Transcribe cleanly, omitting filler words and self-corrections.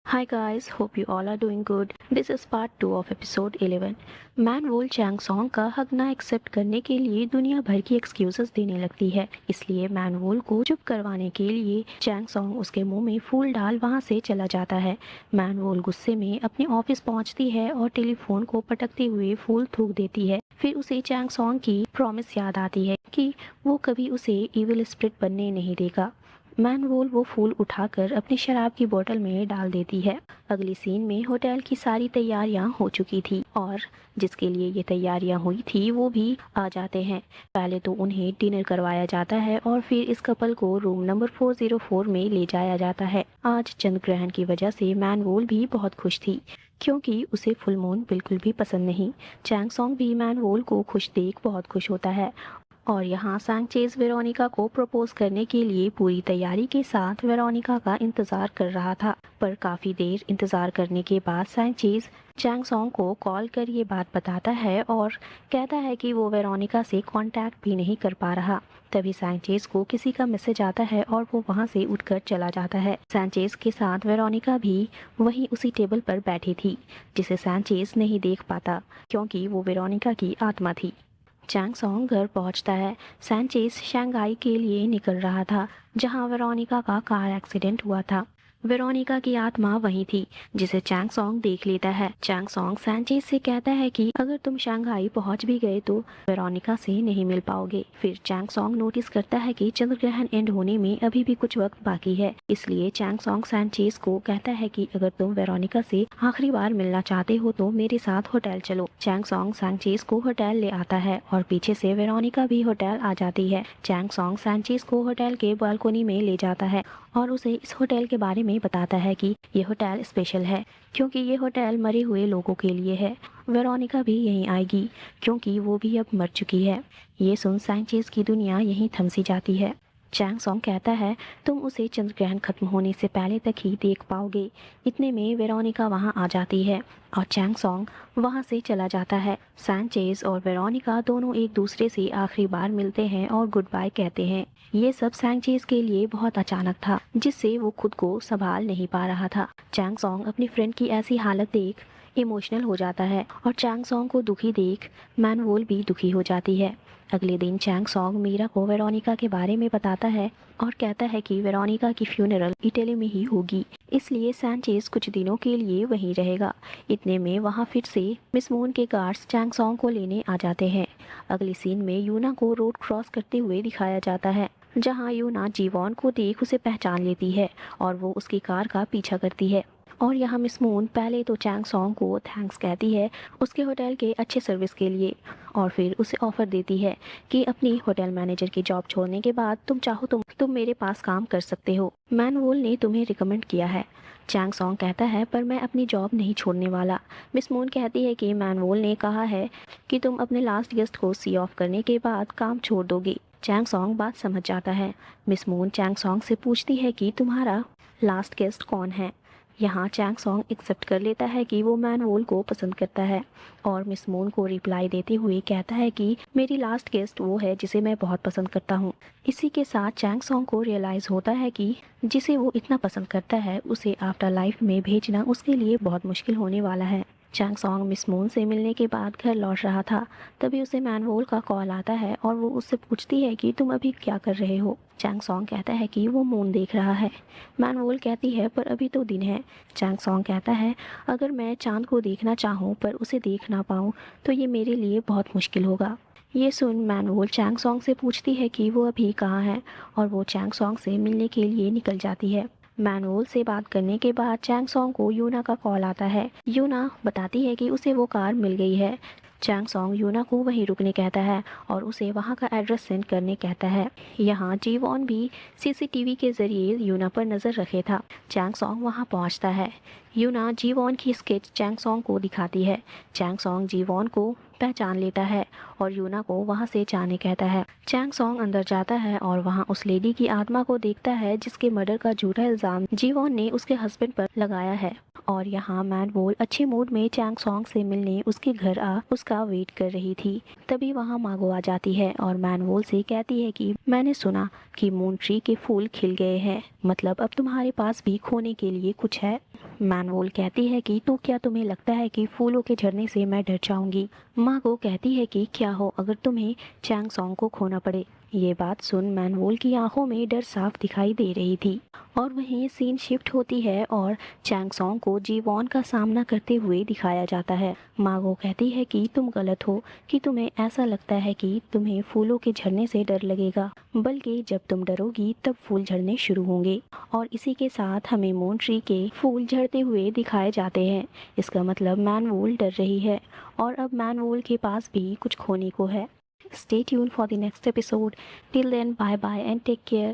Hi guys, hope you all are doing good. This is part 2 of episode 11. मैन वोल चैंग सॉन्ग का हक ना एक्सेप्ट करने के लिए दुनिया भर की एक्सक्यूजेस देने लगती है। इसलिए मैन वोल को चुप करवाने के लिए चैंग सॉन्ग उसके मुंह में फूल डाल वहां से चला जाता है। मैन वोल गुस्से में अपने ऑफिस पहुंचती है और टेलीफोन को पटकते हुए फूल थूक देती है। फिर उसे चैंग सॉन्ग की प्रॉमिस याद आती है कि वो कभी उसे इविल स्प्रिट बनने नहीं देगा। मैन वोल वो फूल उठाकर अपनी शराब की बोतल में डाल देती है। अगली सीन में होटल की सारी तैयारियां हो चुकी थी और जिसके लिए ये तैयारियां हुई थी वो भी आ जाते हैं। पहले तो उन्हें डिनर करवाया जाता है और फिर इस कपल को रूम नंबर 404 में ले जाया जाता है। आज चंद्र ग्रहण की वजह से मैन वोल भी बहुत खुश थी क्योंकि उसे फुल मून बिल्कुल भी पसंद नहीं। चैंग सॉन्ग भी मैन वोल को खुश देख बहुत खुश होता है और यहाँ सैंचेज वेरोनिका को प्रपोज करने के लिए पूरी तैयारी के साथ वेरोनिका का इंतजार कर रहा था। पर काफी देर इंतजार करने के बाद सैंचेज चैंग सॉन्ग को कॉल कर ये बात बताता है और कहता है कि वो वेरोनिका से कांटेक्ट भी नहीं कर पा रहा। तभी सैंचेज को किसी का मैसेज आता है और वो वहाँ से उठकर चला जाता है। सैंचेज के साथ वेरोनिका भी वहीं उसी टेबल पर बैठी थी जिसे सैंचेज नहीं देख पाता क्योंकि वो वेरोनिका की आत्मा थी। चैंग सॉन्ग घर पहुंचता है। सैंचेज शंघाई के लिए निकल रहा था जहां वेरोनिका का कार एक्सीडेंट हुआ था। वेरोनिका की आत्मा वही थी जिसे चैंग सॉन्ग देख लेता है। चैंग सॉन्ग सैंचेज से कहता है कि अगर तुम शंघाई पहुंच भी गए तो वेरोनिका से नहीं मिल पाओगे। फिर चैंग सॉन्ग नोटिस करता है कि चंद्र ग्रहण एंड होने में अभी भी कुछ वक्त बाकी है। इसलिए चैंग सॉन्ग सैंचेज को कहता है कि अगर तुम वेरोनिका से आखिरी बार मिलना चाहते हो तो मेरे साथ होटल चलो। चैंग सॉन्ग सैंचेज को होटल ले आता है और पीछे से वेरोनिका भी होटल आ जाती है। चैंग सॉन्ग सैंचेज को होटल के बालकोनी में ले जाता है और उसे इस होटल के बारे में बताता है कि ये होटल स्पेशल है क्योंकि ये होटल मरे हुए लोगों के लिए है। वेरोनिका भी यहीं आएगी क्योंकि वो भी अब मर चुकी है। ये सुन सैंचेज की दुनिया यहीं थम सी जाती है। चैंग सॉन्ग कहता है तुम उसे चंद्र ग्रहण खत्म होने से पहले तक ही देख पाओगे। इतने में वेरोनिका वहां आ जाती है और चैंग सॉन्ग वहां से चला जाता है। सैंचेज और वेरोनिका दोनों एक दूसरे से आखिरी बार मिलते हैं और गुड बाय कहते हैं। ये सब सैंचेज के लिए बहुत अचानक था जिससे वो खुद को संभाल नहीं पा रहा था। चैंग सॉन्ग अपनी फ्रेंड की ऐसी हालत देख इमोशनल हो जाता है और चैंग सॉन्ग को दुखी देख मैन वोल भी दुखी हो जाती है। अगले दिन चैंग सॉन्ग मीरा को वेरोनिका के बारे में बताता है और कहता है कि वेरोनिका की फ्यूनरल इटली में ही होगी, इसलिए सैंचेज कुछ दिनों के लिए वहीं रहेगा। इतने में वहां फिर से मिस मून के गार्ड्स चैंग सॉन्ग को लेने आ जाते हैं। अगली सीन में यूना को रोड क्रॉस करते हुए दिखाया जाता है जहां यूना जीवॉन को देख उसे पहचान लेती है और वो उसकी कार का पीछा करती है। और यहाँ मिस मून पहले तो चैंग सॉन्ग को थैंक्स कहती है उसके होटल के अच्छे सर्विस के लिए और फिर उसे ऑफर देती है कि अपनी होटल मैनेजर की जॉब छोड़ने के बाद तुम चाहो तुम मेरे पास काम कर सकते हो। मैन वोल ने तुम्हें रिकमेंड किया है। चैंग सॉन्ग कहता है पर मैं अपनी जॉब नहीं छोड़ने वाला। मिस मून कहती है कि मैन वोल ने कहा है कि तुम अपने लास्ट गेस्ट को सी ऑफ करने के बाद काम छोड़ दोगे। चैंग सॉन्ग बात समझ जाता है। मिस मून चैंग सॉन्ग से पूछती है कि तुम्हारा लास्ट गेस्ट कौन है। यहाँ चैंग सॉन्ग एक्सेप्ट कर लेता है कि वो मैन वोल को पसंद करता है और मिस मून को रिप्लाई देते हुए कहता है कि मेरी लास्ट गेस्ट वो है जिसे मैं बहुत पसंद करता हूँ। इसी के साथ चैंग सॉन्ग को रियलाइज होता है कि जिसे वो इतना पसंद करता है उसे आफ्टर लाइफ में भेजना उसके लिए बहुत मुश्किल होने वाला है। चैंग सॉन्ग मिस मून से मिलने के बाद घर लौट रहा था तभी उसे मैन वोल का कॉल आता है और वो उससे पूछती है कि तुम अभी क्या कर रहे हो। चैंग सॉन्ग कहता है कि वो मून देख रहा है। मैन वोल कहती है पर अभी तो दिन है। चैंग सॉन्ग कहता है अगर मैं चांद को देखना चाहूँ पर उसे देख ना पाऊँ तो ये मेरे लिए बहुत मुश्किल होगा। ये सुन मैन वोल चैंग सॉन्ग से पूछती है कि वो अभी कहाँ है और वो चैंग सॉन्ग से मिलने के लिए निकल जाती है। मैन वोल से बात करने के बाद चैंग सॉन्ग को यूना का कॉल आता है। यूना बताती है कि उसे वो कार मिल गई है। चैंग सॉन्ग यूना को वहीं रुकने कहता है और उसे वहां का एड्रेस सेंड करने कहता है। यहाँ जीवॉन भी सीसीटीवी के जरिए यूना पर नजर रखे था। चैंग सॉन्ग वहां पहुंचता है। यूना जीवॉन की स्केच चैंग सॉन्ग को दिखाती है। चैंग सॉन्ग जीवॉन को पहचान लेता है और यूना को वहाँ से जाने कहता है। चैंग सॉन्ग अंदर जाता है और वहाँ उस लेडी की आत्मा को देखता है जिसके मर्डर का झूठा इल्जाम जीवॉन ने उसके हस्बैंड पर लगाया है। और यहाँ मैन वोल अच्छे मूड में चैंग सॉन्ग से मिलने उसके घर आ उसका वेट कर रही थी। तभी वहाँ मागो आ जाती है और मैन वोल से कहती है कि मैंने सुना कि मून ट्री के फूल खिल गए हैं, मतलब अब तुम्हारे पास भी खोने के लिए कुछ है। मैन वोल कहती है कि तो क्या तुम्हें लगता है कि फूलों के झरने से मैं डर जाऊंगी। मागो कहती है कि क्या हो अगर तुम्हें चैंग सॉन्ग को खोना पड़े। ये बात सुन मैन वोल की आंखों में डर साफ दिखाई दे रही थी। और वहीं सीन शिफ्ट होती है और चैंग सॉन्ग को जीवॉन का सामना करते हुए दिखाया जाता है। मागो कहती है कि तुम गलत हो, कि तुम्हें ऐसा लगता है कि तुम्हें फूलों के झरने से डर लगेगा, बल्कि जब तुम डरोगी तब फूल झड़ने शुरू होंगे। और इसी के साथ हमें मून ट्री के फूल झड़ते हुए दिखाए जाते हैं। इसका मतलब मैन वोल डर रही है और अब मैन वोल के पास भी कुछ खोने को है। Stay tuned for the next episode. Till then, bye bye and take care.